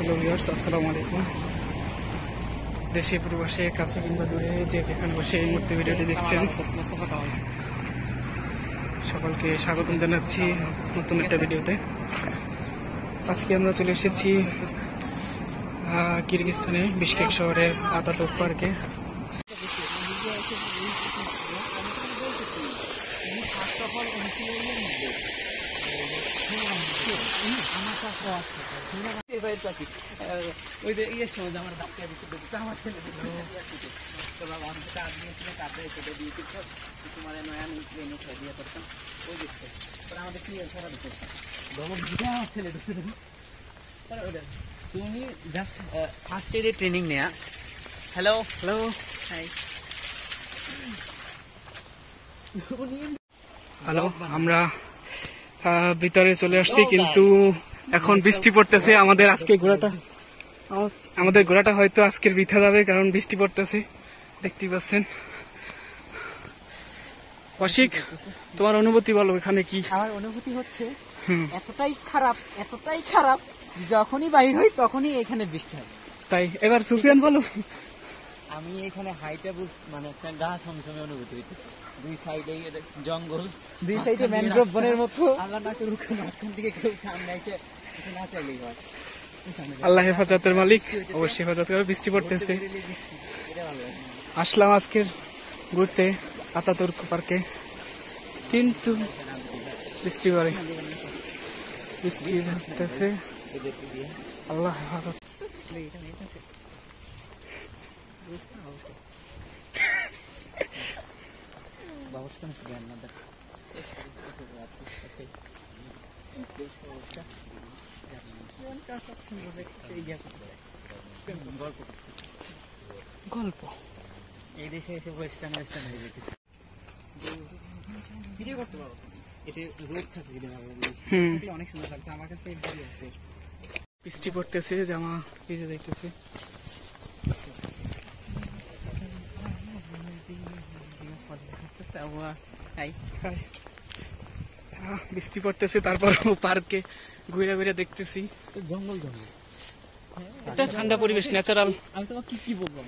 Hello viewers, আসসালামু আলাইকুম। দেশে প্রবাসে কাছে কিংবা দূরে যে যেখানে বসে এই মুহূর্তে ভিডিওটি দেখছেন, সকলকে স্বাগতম জানাচ্ছি নতুন একটা ভিডিওতে। আজকে আমরা চলে এসেছি কিরগিজস্তানে বিশকেক শহরের আতাতুর্ক পার্কে। তুমি জাস্ট ফার্স্ট এডে ট্রেনিং নেয়া। হ্যালো হ্যালো, হ্যালো, আমরা ভিতরে চলে আসছি, কিন্তু এখন বৃষ্টি পড়তেছে। আমাদের ঘোরাটা হয়তো আজকের বৃথা যাবে, কারণ বৃষ্টি পড়তেছে, দেখতেই পাচ্ছেন। অশিক, তোমার অনুভূতি বলো, এখানে কি? আমার অনুভূতি হচ্ছে এতটাই খারাপ যখনই বাইর হই তখনই এখানে বৃষ্টি হয়। তাই এবার সুফিয়ান বলো। আমি এখানে হাইটা মানে একটা গা সমসমে অনুভূতি হইতেছে। দুই সাইডে জঙ্গল, দুই সাইডে ম্যানগ্রোভ বনের মতো। আল্লাহ না করুক মাঝখান থেকে কেউ সামনে এসে কিছু না চাইলেই হয়। আল্লাহ হেফাজতের মালিক, অবশ্যই হেফাজত করবে। বৃষ্টি পড়তেছে, আসলাম আজকের ঘুরতে আতাতুর্ক পার্কে, কিন্তু বৃষ্টি পড়ে, বৃষ্টি পড়তেছে। আল্লাহ হেফাজত। গল্প এই দেশে এসে ওয়েস্টার্ন হয়ে যেতেছে। ভিডিও করতে পারো, এতে রোদ থাকে, অনেক সুন্দর লাগছে। আমার কাছে বৃষ্টি পড়তেছে, জামা ভিজে দেখতেছে। বৃষ্টি পড়তেছে, তারপর পার্কে ঘুরে ঘুরে দেখতেছি। জঙ্গল একটা ঠান্ডা পরিবেশ, ন্যাচারাল। আমি তোমাকে কি বলবো।